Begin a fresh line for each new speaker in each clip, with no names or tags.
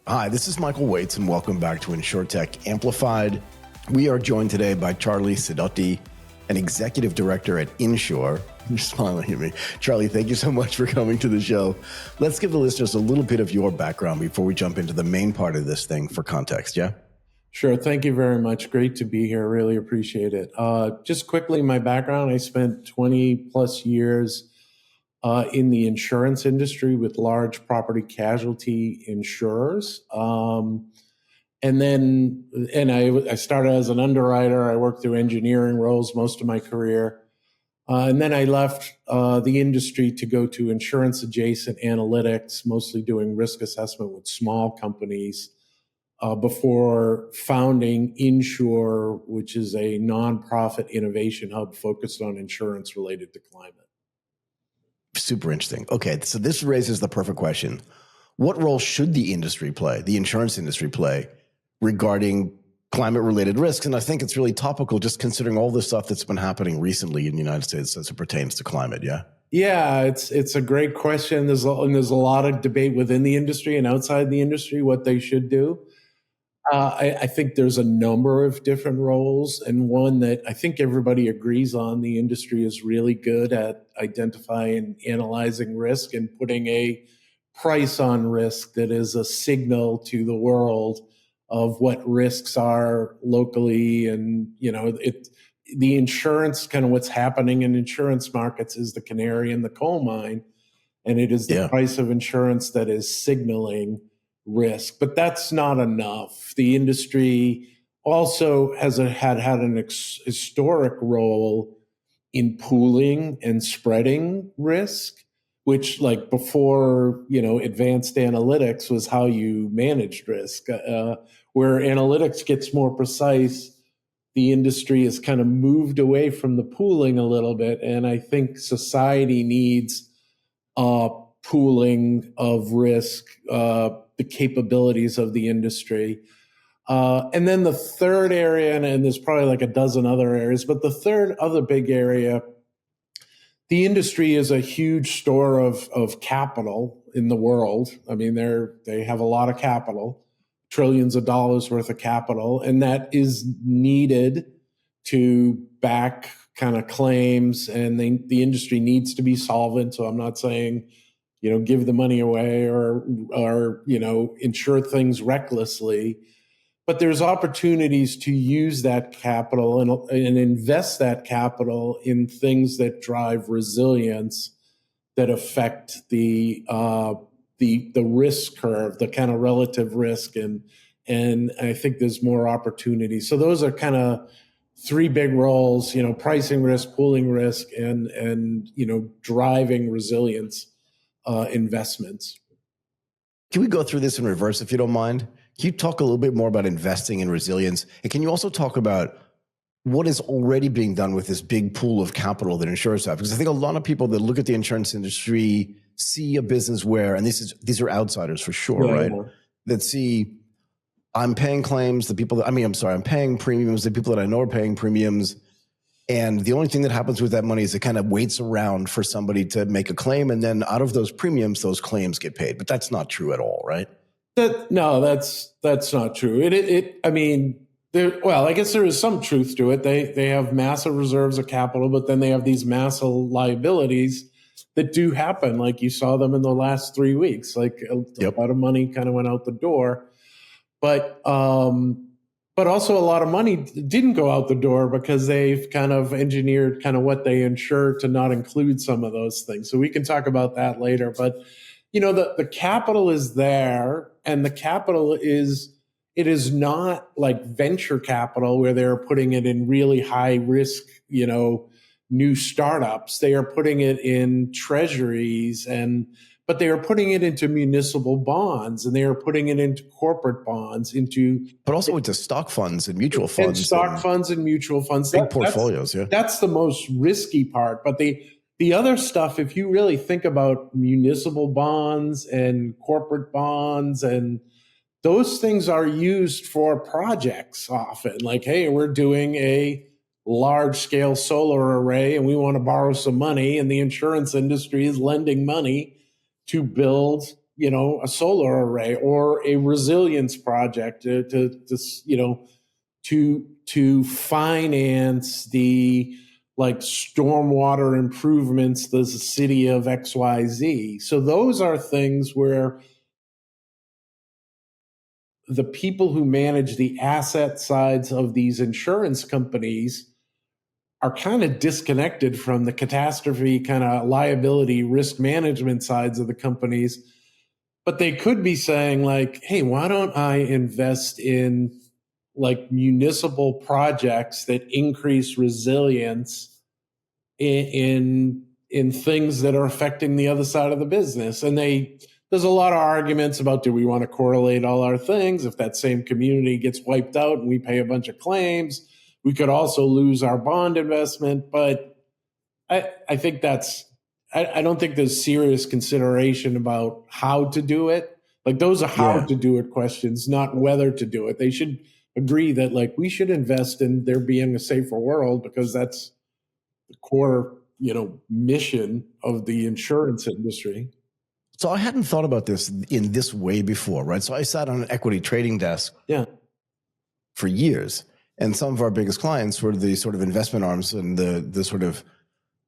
Hi, this is Michael Waits, and welcome back to InsurTech Amplified. We are joined today by Charlie Sidoti, an executive director at InnSure. You're smiling at me. Charlie, thank you so much for coming to the show. Let's give the listeners a little bit of your background before we jump into the main part of this thing for context, yeah?
Sure. Thank you very much. Great to be here. Really appreciate it. Just quickly, my background, I spent 20 plus years in the insurance industry with large property casualty insurers. I started as an underwriter. I worked through engineering roles most of my career. And then I left the industry to go to insurance adjacent analytics, mostly doing risk assessment with small companies, before founding InnSure, which is a nonprofit innovation hub focused on insurance related to climate.
Super interesting. Okay, so this raises the perfect question. What role should the industry play, the insurance industry play, regarding climate-related risks? And I think it's really topical just considering all the stuff that's been happening recently in the United States as it pertains to climate, yeah?
Yeah, it's a great question. There's a lot of debate within the industry and outside the industry what they should do. I think there's a number of different roles, and one that I think everybody agrees on. The industry is really good at identifying and analyzing risk and putting a price on risk that is a signal to the world of what risks are locally. And, the insurance, kind of what's happening in insurance markets is the canary in the coal mine. And it is the price of insurance that is signaling risk, but that's not enough. The industry also had an historic role in pooling and spreading risk, which, like before, advanced analytics was how you managed risk. Where analytics gets more precise, the industry has kind of moved away from the pooling a little bit, and I think society needs pooling of risk, the capabilities of the industry. And then the third area, and there's probably like a dozen other areas, but the third other big area, the industry is a huge store of capital in the world. I mean, they have a lot of capital, trillions of dollars worth of capital, and that is needed to back kind of claims, and the industry needs to be solvent. So I'm not saying give the money away or insure things recklessly. But there's opportunities to use that capital and invest that capital in things that drive resilience, that affect the risk curve, the kind of relative risk, and I think there's more opportunities. So those are kind of three big roles: pricing risk, pooling risk, and driving resilience investments.
Can we go through this in reverse, if you don't mind? Can you talk a little bit more about investing in resilience? And can you also talk about what is already being done with this big pool of capital that insurers have? Because I think a lot of people that look at the insurance industry see a business where, and these are outsiders for sure, right? That see, I'm paying claims, I'm paying premiums, the people that I know are paying premiums. And the only thing that happens with that money is it kind of waits around for somebody to make a claim. And then out of those premiums, those claims get paid. But that's not true at all, right?
No, that's not true. I guess there is some truth to it. They have massive reserves of capital, but then they have these massive liabilities that do happen. Like you saw them in the last 3 weeks, a lot of money kind of went out the door. But also a lot of money didn't go out the door because they've kind of engineered kind of what they insure to not include some of those things. So we can talk about that later. But, the capital is there, and the capital is not like venture capital where they're putting it in really high risk, new startups. They are putting it in treasuries but they are putting it into municipal bonds, and they are putting it into corporate bonds,
but also into stock funds and mutual funds.
Funds and mutual funds.
Big portfolios,
That's the most risky part. But the other stuff, if you really think about municipal bonds and corporate bonds, and those things are used for projects often. Like, hey, we're doing a large-scale solar array, and we want to borrow some money, and the insurance industry is lending money to build a solar array or a resilience project to finance the like stormwater improvements the city of XYZ. So those are things where the people who manage the asset sides of these insurance companies are kind of disconnected from the catastrophe kind of liability risk management sides of the companies. But they could be saying like, hey, why don't I invest in like municipal projects that increase resilience in things that are affecting the other side of the business? And there's a lot of arguments about, do we want to correlate all our things? If that same community gets wiped out and we pay a bunch of claims, we could also lose our bond investment. But I think I don't think there's serious consideration about how to do it. Like those are how to do it questions, not whether to do it. They should agree that like we should invest in there being a safer world because that's the core, mission of the insurance industry.
So I hadn't thought about this in this way before, right? So I sat on an equity trading desk for years, and some of our biggest clients were the sort of investment arms and the sort of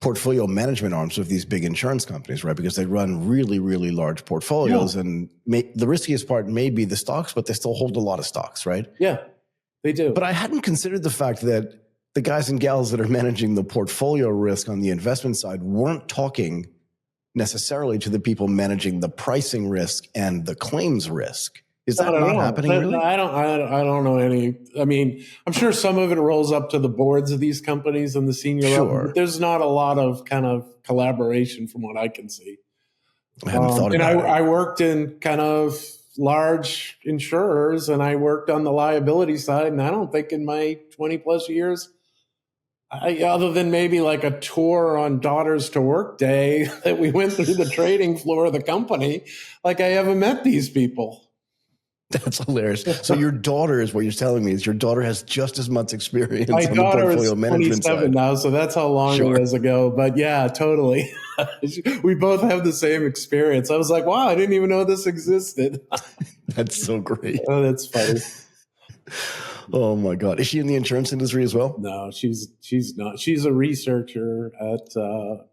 portfolio management arms of these big insurance companies, right? Because they run really, really large portfolios, and the riskiest part may be the stocks, but they still hold a lot of stocks, right?
Yeah, they do.
But I hadn't considered the fact that the guys and gals that are managing the portfolio risk on the investment side weren't talking necessarily to the people managing the pricing risk and the claims risk. Is that not happening really?
I don't know any. I mean, I'm sure some of it rolls up to the boards of these companies and the senior level, but there's not a lot of kind of collaboration from what I can see.
I hadn't thought about it.
I worked in kind of large insurers and I worked on the liability side, and I don't think in my 20 plus years, other than maybe like a tour on Daughters to Work Day that we went through the trading floor of the company, like I ever met these people.
That's hilarious. So your daughter is what you're telling me is your daughter has just as much experience
My
on the
daughter
portfolio
is
management
27
side.
now, so that's how long it was ago. But yeah, totally. We both have the same experience. I was like, wow, I didn't even know this existed.
That's so great.
Oh, that's funny.
Oh my God. Is she in the insurance industry as well?
No, she's not. She's a researcher at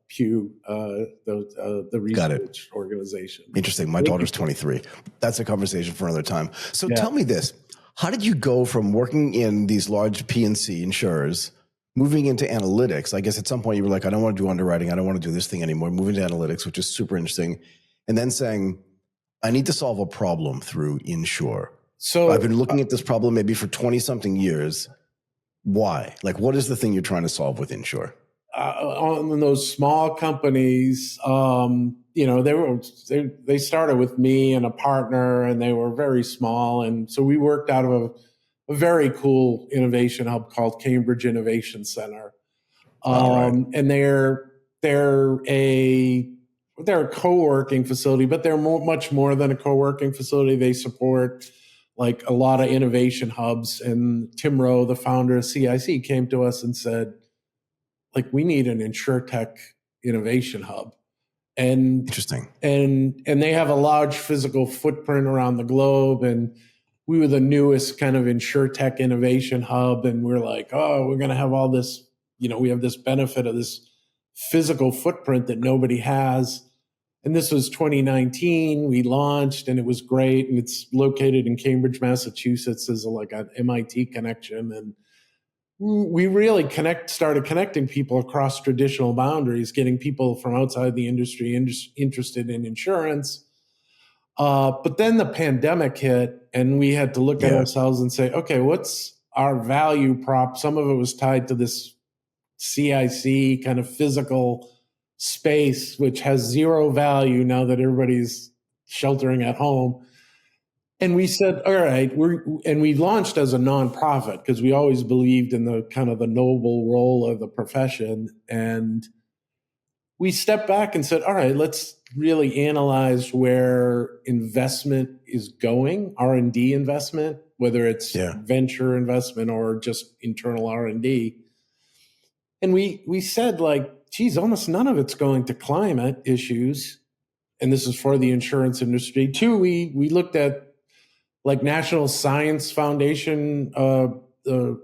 Pew, the research organization.
Interesting. My daughter's 23. That's a conversation for another time. So tell me this. How did you go from working in these large P&C insurers, moving into analytics? I guess at some point you were like, I don't want to do underwriting. I don't want to do this thing anymore. Moving to analytics, which is super interesting. And then saying, I need to solve a problem through InnSure. So I've been looking at this problem maybe for 20 something years. Why? Like, what is the thing you're trying to solve with InnSure?
On those small companies, they started with me and a partner, and they were very small, and so we worked out of a very cool innovation hub called Cambridge Innovation Center, and they're a co-working facility, but they're much more than a co-working facility. They support like a lot of innovation hubs. And Tim Rowe, the founder of CIC, came to us and said, like, we need an InsurTech innovation hub. And
interesting.
And they have a large physical footprint around the globe. And we were the newest kind of InsurTech innovation hub. And we're like, oh, we're going to have all this, we have this benefit of this physical footprint that nobody has. And this was 2019. We launched, and it was great. And it's located in Cambridge, Massachusetts. There's like an MIT connection, and we really started connecting people across traditional boundaries, getting people from outside the industry interested in insurance. But then the pandemic hit, and we had to look at ourselves and say, okay, what's our value prop? Some of it was tied to this CIC kind of physical space, which has zero value now that everybody's sheltering at home. And we said, all right, we launched as a nonprofit because we always believed in the kind of the noble role of the profession. And we stepped back and said, all right, let's really analyze where investment is going, R&D investment, whether it's venture investment or just internal R&D. And we said, like, geez, almost none of it's going to climate issues. and this is for the insurance industry. Two, we looked at like National Science Foundation, the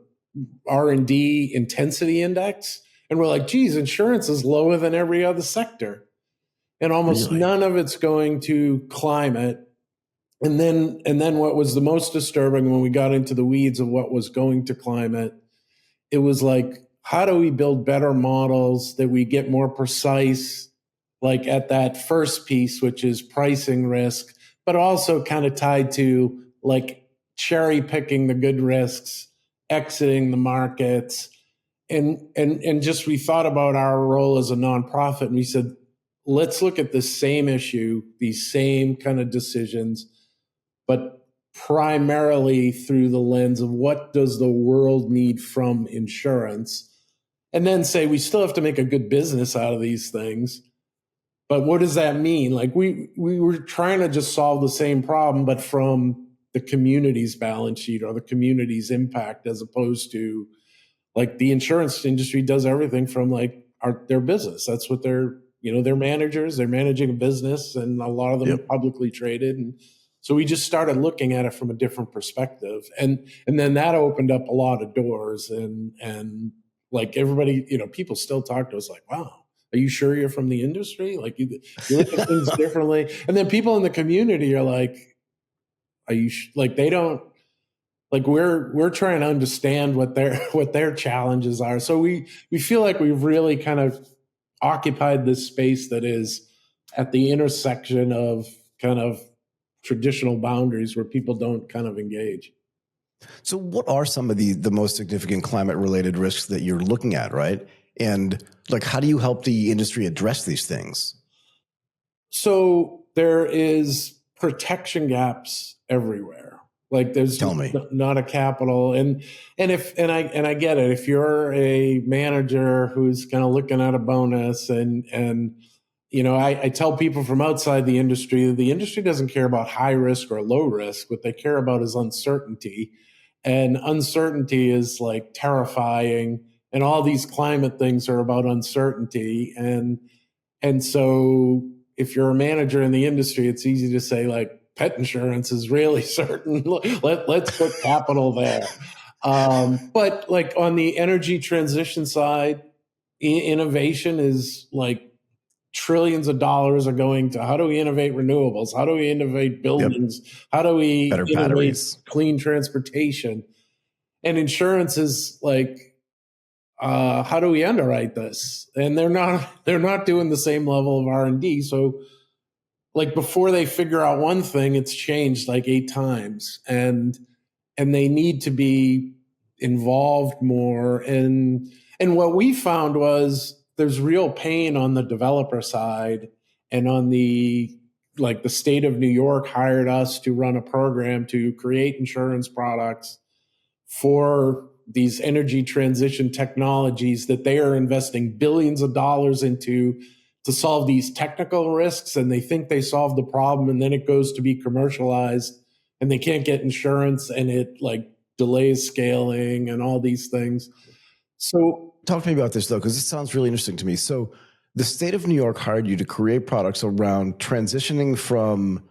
R&D intensity index, and we're like, geez, insurance is lower than every other sector, and almost
Really?
none of it's going to climate. And then what was the most disturbing when we got into the weeds of what was going to climate, it was like, how do we build better models that we get more precise, like at that first piece, which is pricing risk, but also kind of tied to like cherry picking the good risks, exiting the markets. And just we thought about our role as a nonprofit, and we said, let's look at the same issue, these same kind of decisions, but primarily through the lens of what does the world need from insurance, and then say we still have to make a good business out of these things. But what does that mean? Like we were trying to just solve the same problem, but from the community's balance sheet or the community's impact, as opposed to like the insurance industry does everything from like their business. That's what they're managers, they're managing a business, and a lot of them are publicly traded. And so we just started looking at it from a different perspective. And then that opened up a lot of doors, and like everybody, people still talk to us like, wow, are you sure you're from the industry? Like you look at things differently. And then people in the community are like, are you like, they don't, like we're trying to understand what their challenges are. So we feel like we've really kind of occupied this space that is at the intersection of kind of traditional boundaries where people don't kind of engage.
So what are some of the most significant climate related risks that you're looking at, right? And like, how do you help the industry address these things?
So there is protection gaps everywhere. Like there's not a capital, and I get it. If you're a manager who's kind of looking at a bonus, and I tell people from outside the industry doesn't care about high risk or low risk. What they care about is uncertainty, and uncertainty is like terrifying. And all these climate things are about uncertainty, and so if you're a manager in the industry, it's easy to say like, pet insurance is really certain. Let's put capital there. But like on the energy transition side, innovation is like trillions of dollars are going to how do we innovate renewables? How do we innovate buildings? How do we
better
innovate
batteries,
clean transportation? And insurance is like, how do we underwrite this? And they're not doing the same level of R&D. So like before they figure out one thing, it's changed like 8 times, and they need to be involved more. And what we found was there's real pain on the developer side, and on the state of New York hired us to run a program to create insurance products for these energy transition technologies that they are investing billions of dollars into to solve these technical risks, and they think they solved the problem, and then it goes to be commercialized and they can't get insurance, and it like delays scaling and all these things. So
talk to me about this though, because this sounds really interesting to me. So the state of New York hired you to create products around transitioning from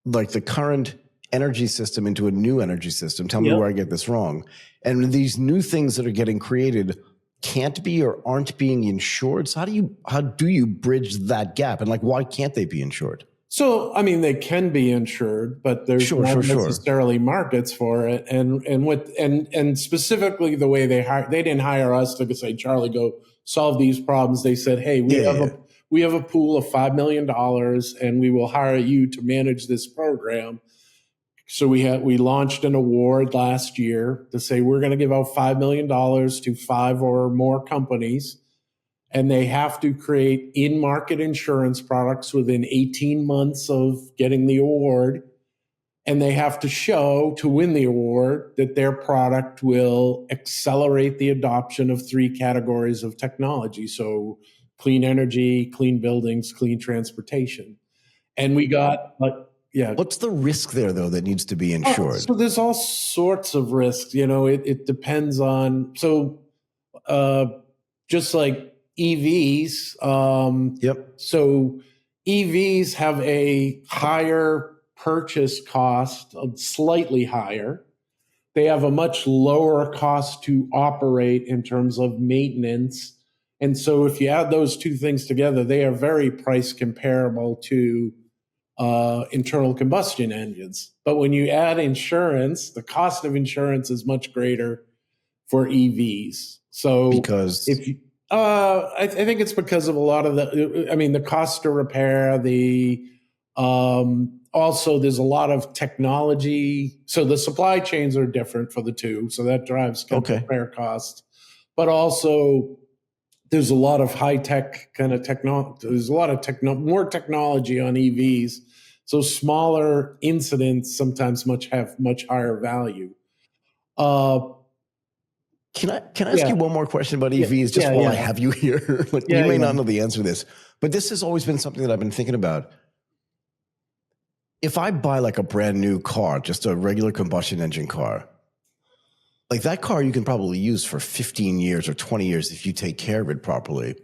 like the current energy system into a new energy system. Tell me where I get this wrong. And these new things that are getting created can't be or aren't being insured. So how do you bridge that gap? And like, why can't they be insured?
So, I mean, they can be insured, but there's not necessarily markets for it. And specifically the way they didn't hire us to say, Charlie, go solve these problems. They said, hey, we have a pool of $5 million and we will hire you to manage this program. So we launched an award last year to say we're going to give out $5 million to 5 or more companies, and they have to create in-market insurance products within 18 months of getting the award. And they have to show, to win the award, that their product will accelerate the adoption of 3 categories of technology. So clean energy, clean buildings, clean transportation. And we got
What's the risk there, though, that needs to be insured?
So there's all sorts of risks. It depends on. So just like EVs. So EVs have a higher purchase cost, slightly higher. They have a much lower cost to operate in terms of maintenance. And so if you add those two things together, they are very price comparable to internal combustion engines. But when you add insurance, the cost of insurance is much greater for EVs. So
Because
if you, I think it's because of a lot of the cost to repair, also there's a lot of technology. So the supply chains are different for the two. So that drives kind of repair costs. But also there's a lot of high tech kind of technology. There's a lot of more technology on EVs. So smaller incidents sometimes have much higher value.
Can I ask you one more question about EVs just while I have you here? You may not know the answer to this, but this has always been something that I've been thinking about. If I buy like a brand new car, just a regular combustion engine car, like that car you can probably use for 15 years or 20 years if you take care of it properly.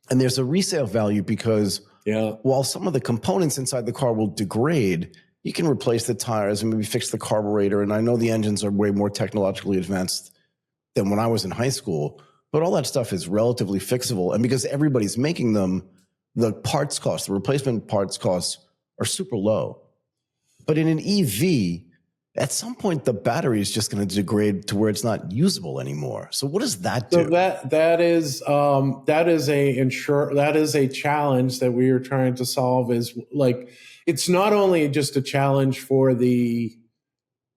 And there's a resale value because while some of the components inside the car will degrade, you can replace the tires and maybe fix the carburetor. And I know the engines are way more technologically advanced than when I was in high school, but all that stuff is relatively fixable. And because everybody's making them, the parts costs, the replacement parts costs are super low. But in an EV, at some point, the battery is just going to degrade to where it's not usable anymore. So what does that do?
So that is a challenge that we are trying to solve. Is like, it's not only just a challenge for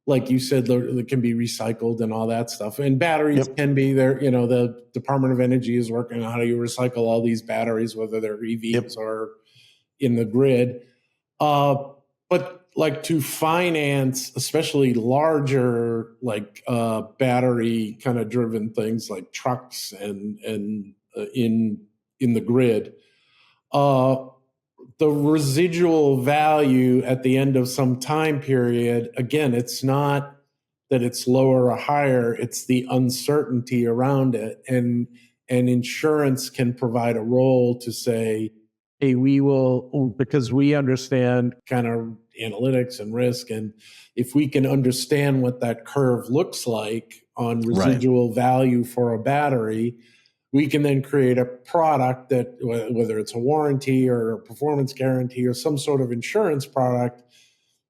like you said, it can be recycled and all that stuff. And batteries can be there. The Department of Energy is working on how do you recycle all these batteries, whether they're EVs or in the grid. But like to finance, especially larger, like battery kind of driven things like trucks and in the grid, the residual value at the end of some time period, again, it's not that it's lower or higher, it's the uncertainty around it. And insurance can provide a role to say, hey, we will, because we understand kind of analytics and risk. And if we can understand what that curve looks like on residual value for a battery, we can then create a product that, whether it's a warranty or a performance guarantee or some sort of insurance product,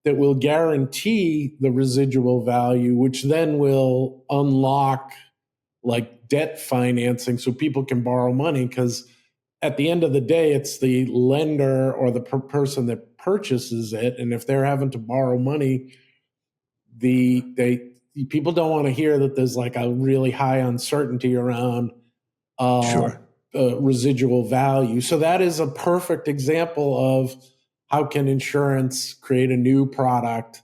that will guarantee the residual value, which then will unlock like debt financing so people can borrow money. Because at the end of the day, it's the lender or the person that purchases it. And if they're having to borrow money, people don't want to hear that there's like a really high uncertainty around residual value. So that is a perfect example of how can insurance create a new product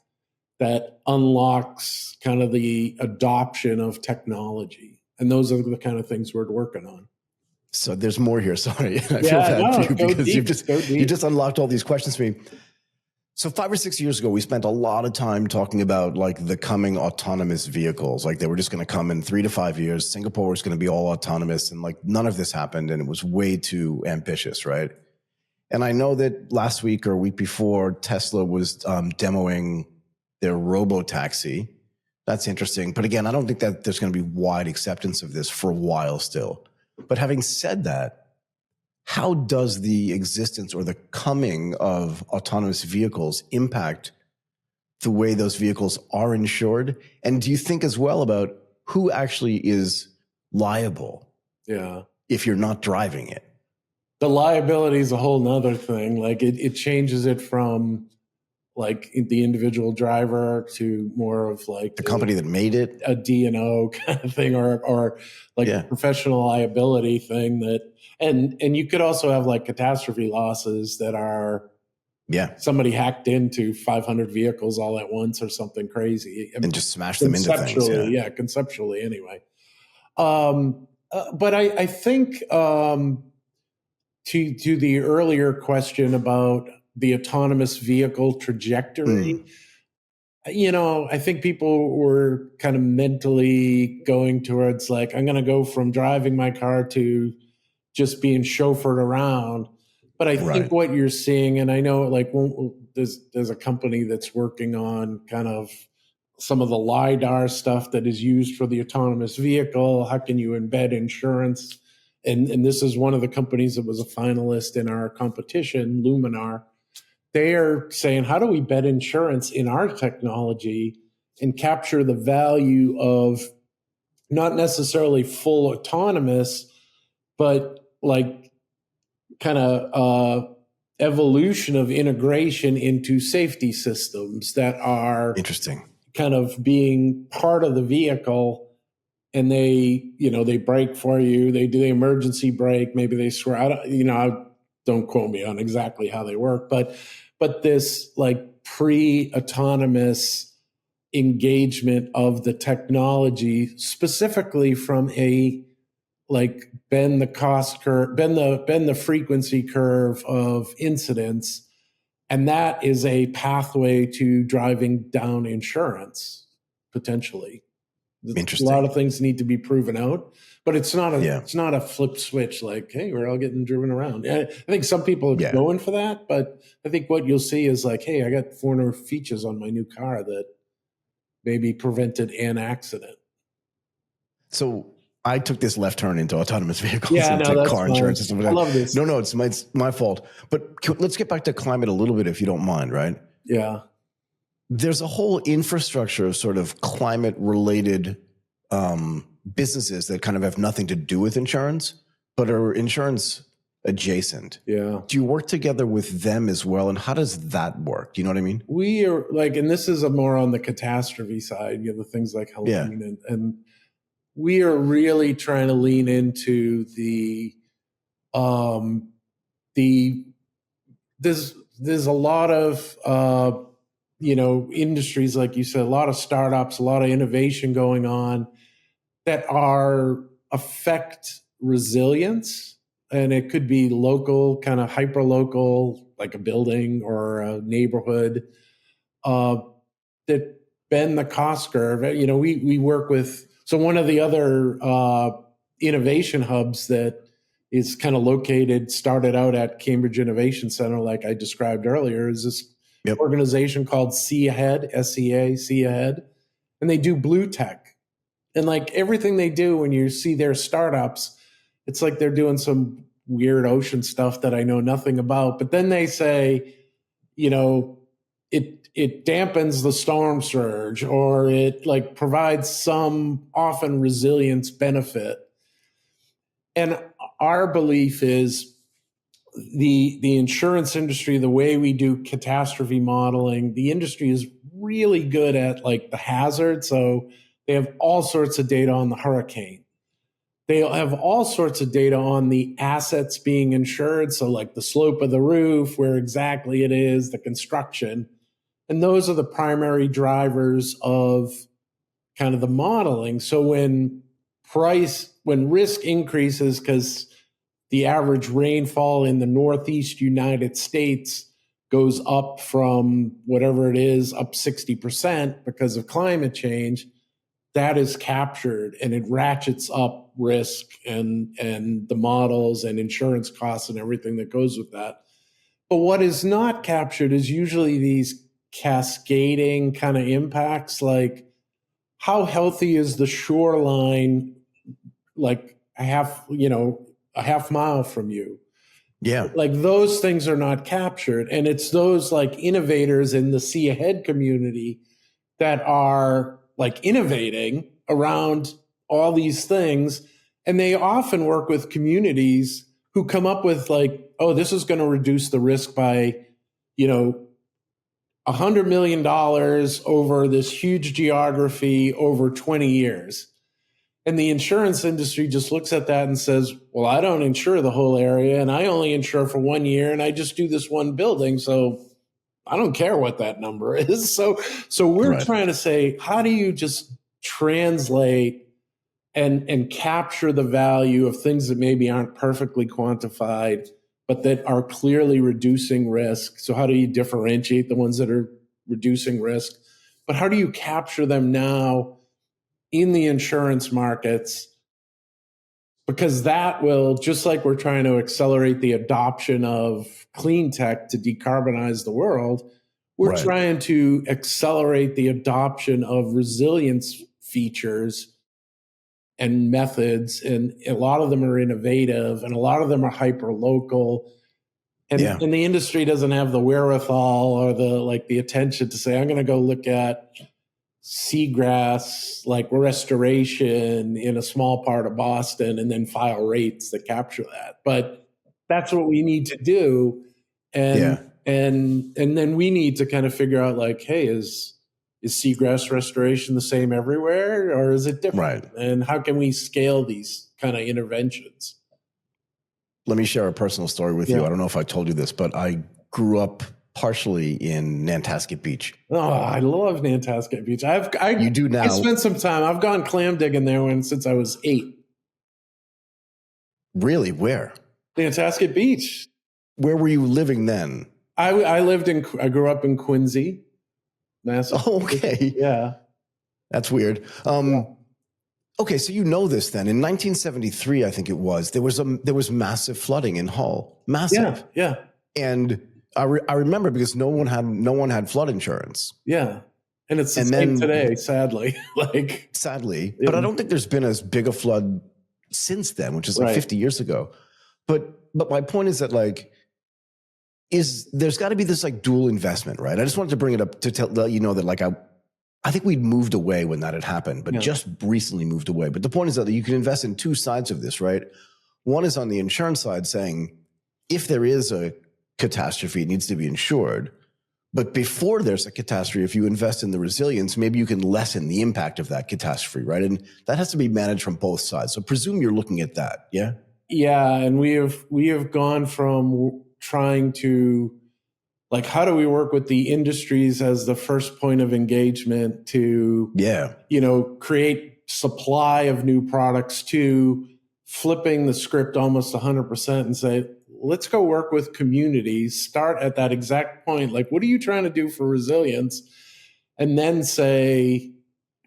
that unlocks kind of the adoption of technology. And those are the kind of things we're working on.
So there's more here. Sorry. I feel bad for you because you just unlocked all these questions for me. So 5 or 6 years ago, we spent a lot of time talking about like the coming autonomous vehicles. Like they were just going to come in 3 to 5 years. Singapore was going to be all autonomous, and like none of this happened, and it was way too ambitious, right? And I know that last week or week before, Tesla was demoing their robo-taxi. That's interesting. But again, I don't think that there's going to be wide acceptance of this for a while still. But having said that, how does the existence or the coming of autonomous vehicles impact the way those vehicles are insured? And do you think as well about who actually is liable if you're not driving it?
The liability is a whole nother thing. Like it changes it from like the individual driver to more of like
the company that made it,
a D&O kind of thing, or like a professional liability thing that, and you could also have like catastrophe losses that are, somebody hacked into 500 vehicles all at once or something crazy
and just smash them into things.
Conceptually anyway. But I think to the earlier question about the autonomous vehicle trajectory, I think people were kind of mentally going towards like, I'm going to go from driving my car to just being chauffeured around. But I
Right.
think what you're seeing, and I know there's a company that's working on kind of some of the LiDAR stuff that is used for the autonomous vehicle. How can you embed insurance? And this is one of the companies that was a finalist in our competition, Luminar. They are saying, how do we embed insurance in our technology and capture the value of not necessarily full autonomous, but like kind of evolution of integration into safety systems that are
Interesting.
kind of being part of the vehicle, and they brake for you, they do the emergency brake, maybe they swear, don't quote me on exactly how they work, but this like pre-autonomous engagement of the technology, specifically from a like bend the cost curve, bend the frequency curve of incidents. And that is a pathway to driving down insurance, potentially. A lot
Interesting.
of things need to be proven out, but it's not
Yeah.
a flip switch like, hey, we're all getting driven around. I think some people are
Yeah.
going for that, but I think what you'll see is like, hey, I got 400 features on my new car that maybe prevented an accident.
So I took this left turn into autonomous vehicles
Yeah,
and
no,
to
that's
car
fine.
insurance and stuff like
I
that.
love this.
No, it's my fault. But let's get back to climate a little bit, if you don't mind, right?
Yeah.
There's a whole infrastructure of sort of climate related businesses that kind of have nothing to do with insurance, but are insurance adjacent.
Yeah.
Do you work together with them as well? And how does that work? Do you know what I mean?
We are like, and this is a more on the catastrophe side, the things like Helene, and we are really trying to lean into there's a lot of industries, like you said, a lot of startups, a lot of innovation going on that affect resilience. And it could be local, kind of hyper local, like a building or a neighborhood, that bend the cost curve. We work with, so one of the other innovation hubs that is kind of started out at Cambridge Innovation Center, like I described earlier, is this organization called See Ahead, SEA, See Ahead. And they do blue tech. And like everything they do, when you see their startups, it's like they're doing some weird ocean stuff that I know nothing about. But then they say, it dampens the storm surge, or it like provides some often resilience benefit. And our belief is the insurance industry, the way we do catastrophe modeling, the industry is really good at like the hazard. So they have all sorts of data on the hurricane. They'll have all sorts of data on the assets being insured. So like the slope of the roof, where exactly it is, the construction. And those are the primary drivers of kind of the modeling. So when risk increases, because the average rainfall in the Northeast United States goes up from whatever it is, up 60% because of climate change, that is captured and it ratchets up risk and the models and insurance costs and everything that goes with that. But what is not captured is usually these cascading kind of impacts, like how healthy is the shoreline, like a half mile from you.
Yeah.
Like those things are not captured. And it's those like innovators in the See Ahead community that are like innovating around all these things. And they often work with communities who come up with like, oh, this is going to reduce the risk by, $100 million over this huge geography over 20 years. And the insurance industry just looks at that and says, well, I don't insure the whole area, and I only insure for 1 year, and I just do this one building. So I don't care what that number is. So we're trying to say, how do you just translate and capture the value of things that maybe aren't perfectly quantified, but that are clearly reducing risk? So how do you differentiate the ones that are reducing risk? But how do you capture them now in the insurance markets because that will, just like we're trying to accelerate the adoption of clean tech to decarbonize the world, we're
Right.
trying to accelerate the adoption of resilience features and methods. And a lot of them are innovative and a lot of them are hyper local. And,
Yeah.
and the industry doesn't have the wherewithal or the attention to say, I'm going to go look at seagrass restoration in a small part of Boston and then file rates that capture that. But that's what we need to do. And then we need to kind of figure out hey, is seagrass restoration the same everywhere or is it different?
Right.
And how can we scale these kind of interventions?
Let me share a personal story with you. I don't know if I told you this, but I grew up partially in Nantasket Beach.
Oh, I love Nantasket Beach.
You do now.
I spent some time. I've gone clam digging there since I was 8.
Really? Where?
Nantasket Beach.
Where were you living then?
I grew up in Quincy, Massachusetts.
Oh, okay.
Yeah.
That's weird. Okay, so you know this then. In 1973, I think it was, there was massive flooding in Hull. Massive.
Yeah.
And I remember because no one had flood insurance.
Yeah. And it's the same today, sadly.
Sadly. But I don't think there's been as big a flood since then, which is 50 years ago. But my point is that there's got to be this dual investment, right? I just wanted to bring it up to let you know that I think we'd moved away when that had happened, but just recently moved away. But the point is that you can invest in two sides of this, right? One is on the insurance side saying, if there is a catastrophe, it needs to be insured. But before there's a catastrophe, if you invest in the resilience, maybe you can lessen the impact of that catastrophe, right? And that has to be managed from both sides. So presume you're looking at that, yeah?
Yeah, and we have gone from trying to how do we work with the industries as the first point of engagement to create supply of new products to flipping the script almost 100% and say, let's go work with communities, start at that exact point. What are you trying to do for resilience? And then say,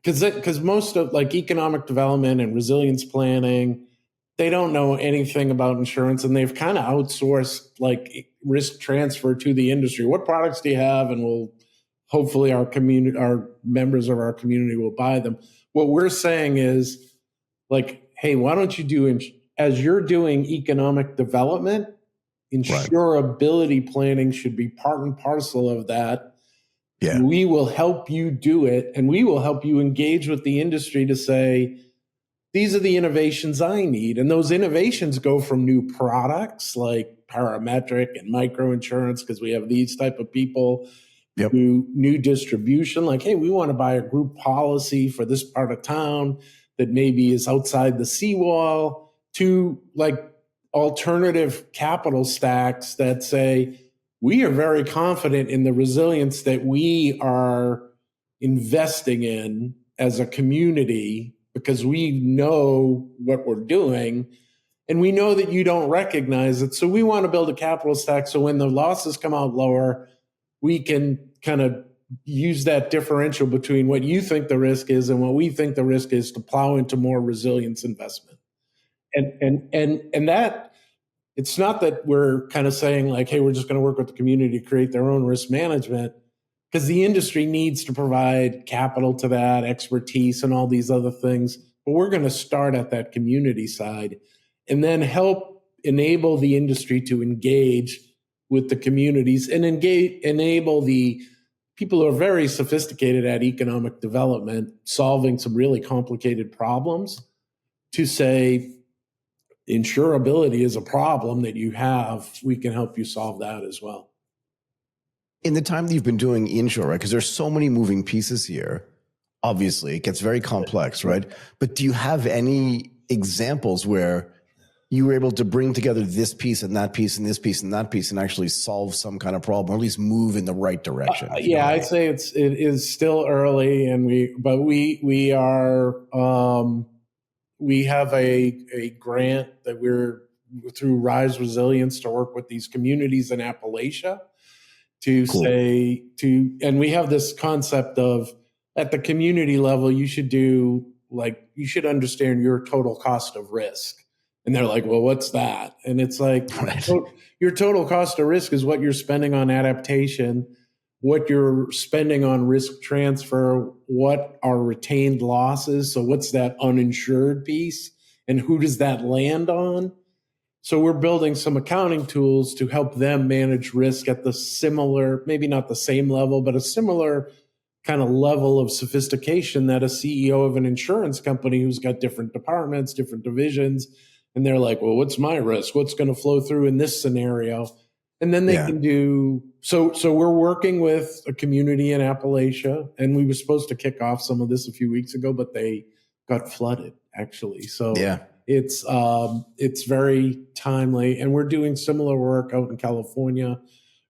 because most of economic development and resilience planning, they don't know anything about insurance and they've kind of outsourced risk transfer to the industry. What products do you have? And hopefully our members of our community will buy them. What we're saying is hey, why don't you do, as you're doing economic development, insurability planning should be part and parcel of that. Yeah. We will help you do it. And we will help you engage with the industry to say, these are the innovations I need. And those innovations go from new products like parametric and microinsurance, because we have these type of people, to new distribution. Hey, we want to buy a group policy for this part of town that maybe is outside the seawall, to alternative capital stacks that say, we are very confident in the resilience that we are investing in as a community, because we know what we're doing and we know that you don't recognize it. So we want to build a capital stack so when the losses come out lower, we can kind of use that differential between what you think the risk is and what we think the risk is to plow into more resilience investment. And that, it's not that we're kind of saying hey, we're just going to work with the community to create their own risk management, because the industry needs to provide capital to that, expertise and all these other things. But we're going to start at that community side and then help enable the industry to engage with the communities and enable the people who are very sophisticated at economic development, solving some really complicated problems, to say, insurability is a problem that you have. We can help you solve that as well.
In the time that you've been doing InnSure, right? Because there's so many moving pieces here. Obviously, it gets very complex, right? But do you have any examples where you were able to bring together this piece and that piece and this piece and that piece and actually solve some kind of problem, or at least move in the right direction?
I'd say it is still early, and we have a grant that we're through Rise Resilience to work with these communities in Appalachia and we have this concept of, at the community level, you should understand your total cost of risk. And they're like, well, what's that? And it's like,
Right.
your total cost of risk is what you're spending on adaptation, what you're spending on risk transfer, what are retained losses. So what's that uninsured piece? And who does that land on? So we're building some accounting tools to help them manage risk at the similar, maybe not the same level, but a similar kind of level of sophistication that a CEO of an insurance company who's got different departments, different divisions, and they're like, well, what's my risk? What's going to flow through in this scenario? And then they can do so we're working with a community in Appalachia, and we were supposed to kick off some of this a few weeks ago, but they got flooded actually. So it's very timely, and we're doing similar work out in California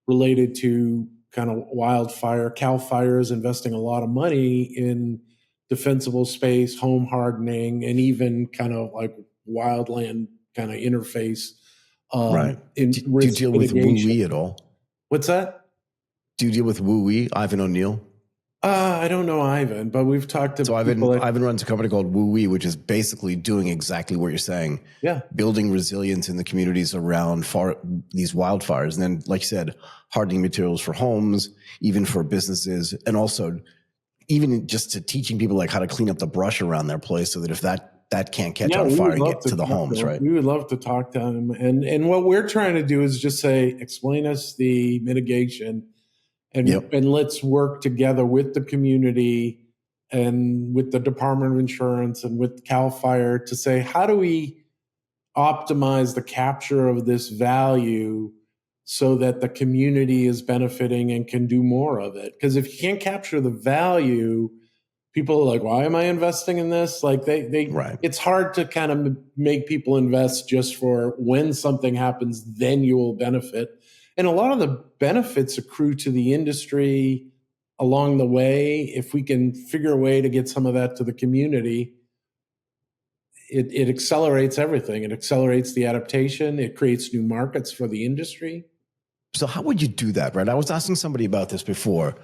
related to kind of wildfire. Cal Fire is investing a lot of money in defensible space, home hardening, and even kind of like wildland kind of interface.
Right.
In
Do you deal with WooWee at all?
What's that?
Do you deal with WooWee, Ivan O'Neill?
I don't know Ivan, but we've talked to
people. Ivan runs a company called WooWee, which is basically doing exactly what you're saying.
Yeah.
Building resilience in the communities around these wildfires. And then, like you said, hardening materials for homes, even for businesses, and also even just to teaching people like how to clean up the brush around their place so that if that can't catch on fire and get to the homes, right?
We would love to talk to him. And what we're trying to do is just say, explain us the mitigation and let's work together with the community and with the Department of Insurance and with Cal Fire to say, how do we optimize the capture of this value so that the community is benefiting and can do more of it? Because if you can't capture the value, people are like, why am I investing in this? Like it's hard to kind of make people invest just for when something happens, then you will benefit. And a lot of the benefits accrue to the industry along the way. If we can figure a way to get some of that to the community, it accelerates everything. It accelerates the adaptation. It creates new markets for the industry.
So how would you do that, right? I was asking somebody about this before.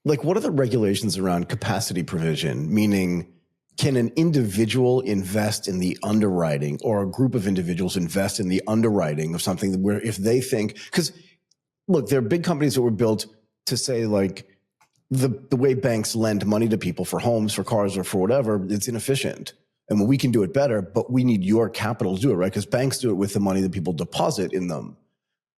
Like, what are the regulations around capacity provision? Meaning, can an individual invest in the underwriting, or a group of individuals invest in the underwriting of something where if they think, because look, there are big companies that were built to say like the way banks lend money to people for homes, for cars, or for whatever, it's inefficient. And we can do it better, but we need your capital to do it, right? Because banks do it with the money that people deposit in them.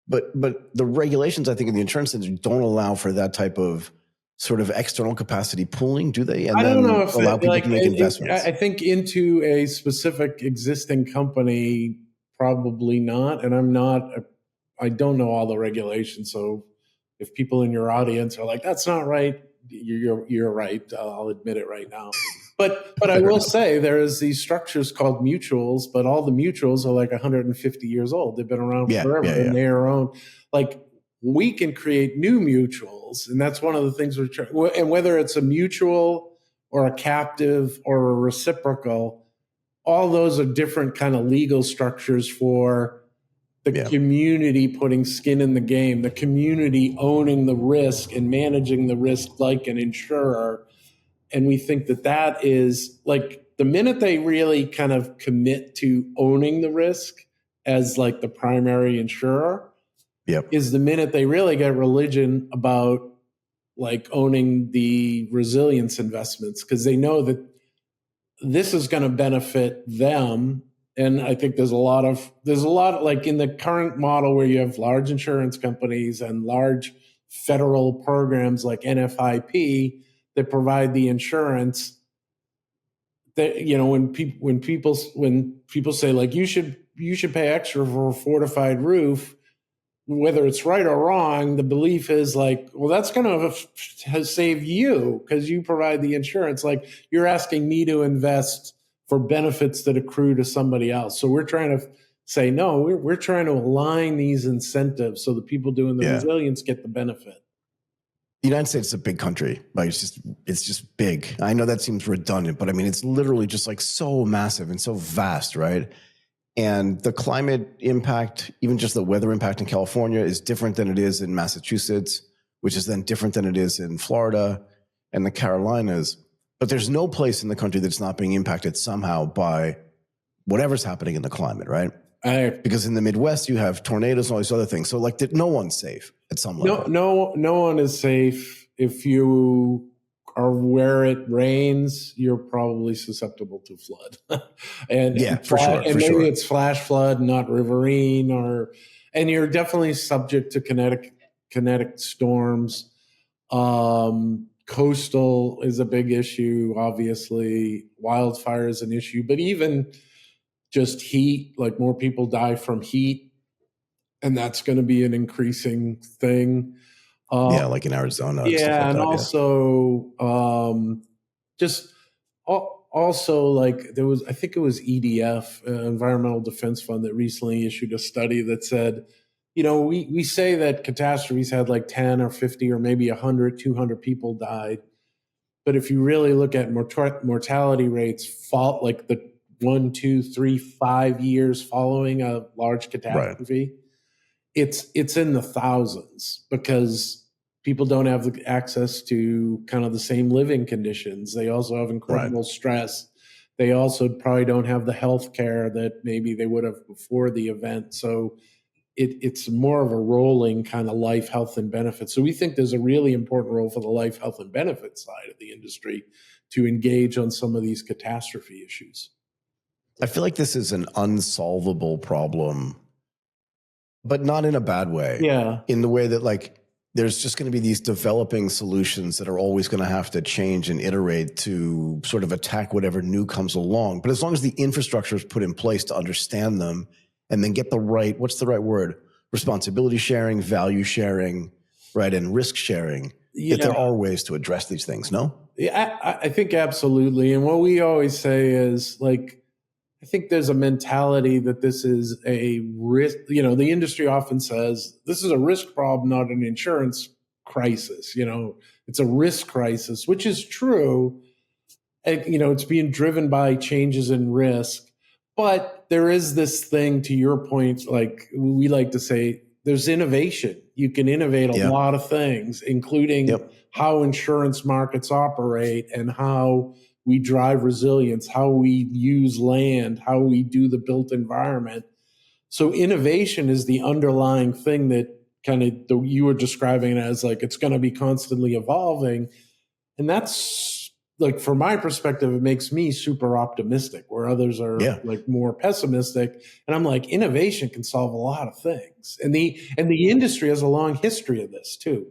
But the regulations, I think, in the insurance industry don't allow for that type of sort of external capacity pooling, do they? And
I don't know if
allow people to make investments.
I think into a specific existing company, probably not. And I don't know all the regulations. So if people in your audience are like, that's not right, you're right. I'll admit it right now. But I will say there is these structures called mutuals, but all the mutuals are like 150 years old. They've been around forever, and they are own. Like, we can create new mutuals, and that's one of the things we're trying. And whether it's a mutual or a captive or a reciprocal, all those are different kind of legal structures for the community putting skin in the game, the community owning the risk and managing the risk like an insurer. And we think that is like the minute they really kind of commit to owning the risk as like the primary insurer, is the minute they really get religion about like owning the resilience investments, because they know that this is going to benefit them. And I think there's a lot of like in the current model where you have large insurance companies and large federal programs like NFIP that provide the insurance, that, you know, when people say like you should pay extra for a fortified roof, whether it's right or wrong, the belief is like, well, that's going to save you because you provide the insurance. Like, you're asking me to invest for benefits that accrue to somebody else. So we're trying to say, no, we're trying to align these incentives so the people doing the resilience get the benefit.
The United States is a big country. Like, it's just big. I know that seems redundant, but I mean, it's literally just like so massive and so vast, right? And the climate impact, even just the weather impact in California, is different than it is in Massachusetts, which is then different than it is in Florida and the Carolinas. But there's no place in the country that's not being impacted somehow by whatever's happening in the climate, right?
I,
Because in the Midwest, you have tornadoes and all these other things. So like no one's safe at some level.
no one is safe. If you are where it rains, you're probably susceptible to flood. and
For sure.
And maybe it's flash flood, not riverine, and you're definitely subject to kinetic storms. Coastal is a big issue, obviously. Wildfire is an issue, but even just heat, like more people die from heat, and that's going to be an increasing thing.
Like in Arizona.
Yeah, and also just also like there was, I think it was EDF, Environmental Defense Fund, that recently issued a study that said, we say that catastrophes had like 10 or 50 or maybe 100, 200 people died. But if you really look at mortality rates, like the 1, 2, 3, 5 years following a large catastrophe, it's in the thousands, because people don't have the access to kind of the same living conditions. They also have incredible stress. They also probably don't have the health care that maybe they would have before the event. So it's more of a rolling kind of life, health, and benefits. So we think there's a really important role for the life, health, and benefits side of the industry to engage on some of these catastrophe issues.
I feel like this is an unsolvable problem, but not in a bad way.
Yeah.
In the way that like there's just going to be these developing solutions that are always going to have to change and iterate to sort of attack whatever new comes along. But as long as the infrastructure is put in place to understand them and then get the right, what's the right word? Responsibility sharing, value sharing, right? And risk sharing. Yeah. That there are ways to address these things, no?
Yeah, I think absolutely. And what we always say is like, I think there's a mentality that this is a risk. The industry often says this is a risk problem, not an insurance crisis. It's a risk crisis, which is true. And, it's being driven by changes in risk. But there is this thing, to your point, like we like to say, there's innovation. You can innovate a lot of things, including how insurance markets operate and how we drive resilience, how we use land, how we do the built environment. So innovation is the underlying thing that kind of you were describing it as like it's going to be constantly evolving. And that's like, from my perspective, it makes me super optimistic, where others are like more pessimistic. And I'm like, innovation can solve a lot of things. And the industry has a long history of this too.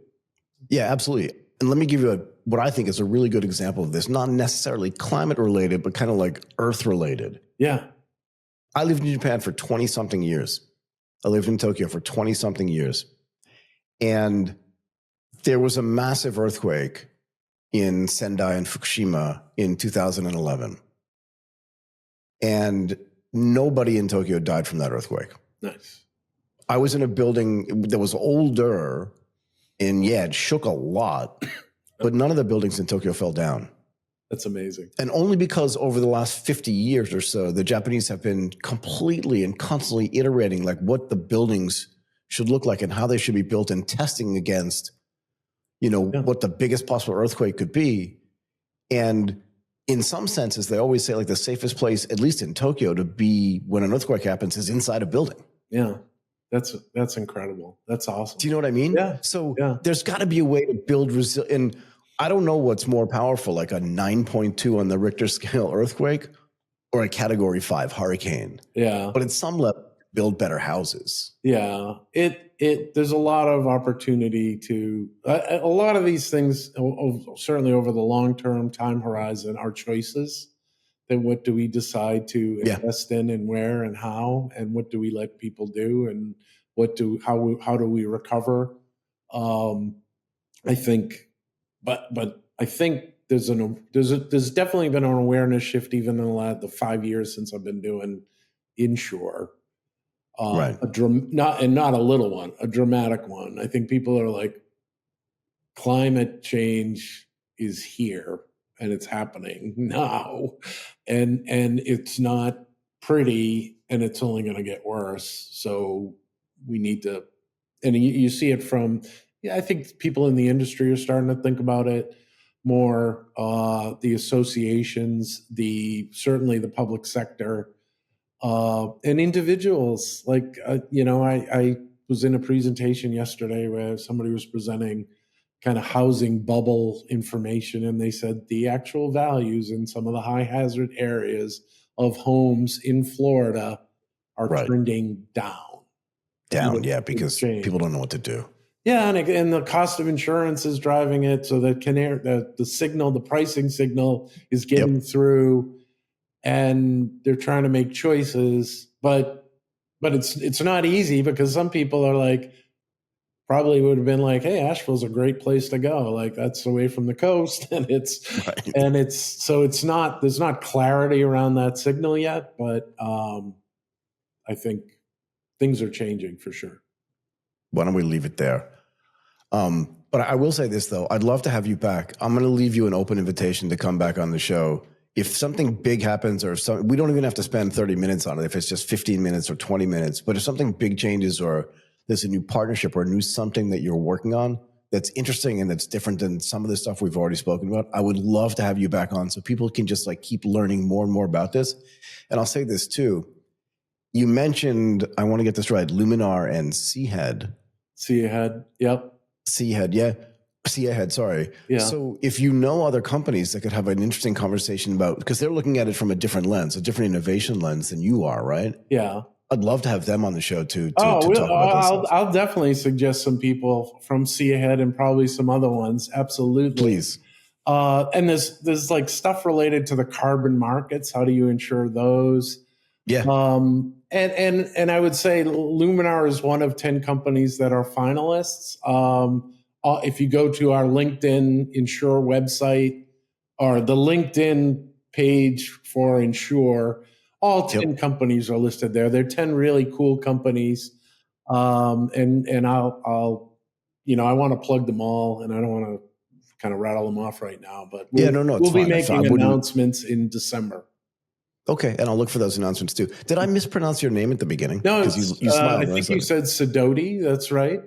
Yeah, absolutely. And let me give you what I think is a really good example of this, not necessarily climate related, but kind of like earth related.
Yeah.
I lived in Japan for 20 something years. I lived in Tokyo for 20 something years. And there was a massive earthquake in Sendai and Fukushima in 2011. And nobody in Tokyo died from that earthquake.
Nice.
I was in a building that was older, and it shook a lot, but none of the buildings in Tokyo fell down.
That's amazing.
And only because over the last 50 years or so, the Japanese have been completely and constantly iterating like what the buildings should look like and how they should be built, and testing against, what the biggest possible earthquake could be. And in some senses, they always say like the safest place, at least in Tokyo, to be when an earthquake happens is inside a building.
Yeah. That's incredible. That's awesome.
Do you know what I mean?
Yeah.
So there's got to be a way to build resilience. And I don't know what's more powerful, like a 9.2 on the Richter scale earthquake or a Category 5 hurricane.
Yeah.
But at some level, build better houses.
Yeah. There's a lot of opportunity to a lot of these things, certainly over the long-term time horizon, are choices. Then what do we decide to invest in, and where and how, and what do we let people do, and how do we recover? I think, but I think there's definitely been an awareness shift even in the 5 years since I've been doing InnSure.
Right.
Not a little one, a dramatic one. I think people are like, climate change is here. And it's happening now, and it's not pretty, and it's only going to get worse. So we need to, and you see it from, I think people in the industry are starting to think about it more. The associations, certainly the public sector, and individuals. Like, I was in a presentation yesterday where somebody was presenting kind of housing bubble information, and they said the actual values in some of the high hazard areas of homes in Florida are trending down.
Yeah, because people don't know what to do.
Yeah, and the cost of insurance is driving it, so that the signal, the pricing signal, is getting through, and they're trying to make choices, but it's not easy, because some people are like, probably would have been like, hey, Asheville's a great place to go. Like, that's away from the coast, and there's not clarity around that signal yet, but I think things are changing for sure.
Why don't we leave it there? But I will say this, though. I'd love to have you back. I'm going to leave you an open invitation to come back on the show. If something big happens, or we don't even have to spend 30 minutes on it, if it's just 15 minutes or 20 minutes, but if something big changes, or there's a new partnership or a new something that you're working on that's interesting and that's different than some of the stuff we've already spoken about, I would love to have you back on so people can just like keep learning more and more about this. And I'll say this too. You mentioned, I want to get this right, Luminar and Seahead.
Yep.
Seahead, yeah. Seahead, sorry.
Yeah.
So if you know other companies that could have an interesting conversation about, because they're looking at it from a different lens, a different innovation lens than you are, right?
Yeah.
I'd love to have them on the show too. Talk about this.
I'll definitely suggest some people from Seahead and probably some other ones. Absolutely.
Please.
And there's like stuff related to the carbon markets. How do you insure those?
Yeah.
And I would say Luminar is one of 10 companies that are finalists. If you go to our LinkedIn InnSure website, or the LinkedIn page for InnSure, all 10 companies are listed there. They're 10 really cool companies. And I'll I want to plug them all, and I don't want to kind of rattle them off right now, but we'll be making announcements in December.
Okay, and I'll look for those announcements too. Did I mispronounce your name at the beginning?
No, you smiled. I think you said Sidoti. That's right.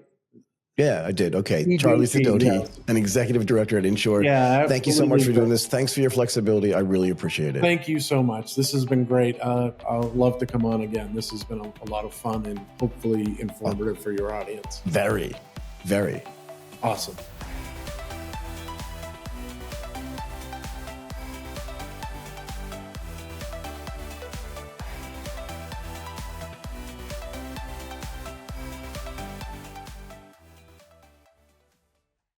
Yeah, I did. Okay. Charlie Sidoti, an executive director at InnSure.
Yeah,
thank you so much for doing this. Thanks for your flexibility. I really appreciate it.
Thank you so much. This has been great. I'll love to come on again. This has been a lot of fun and hopefully informative for your audience.
Very, very.
Awesome.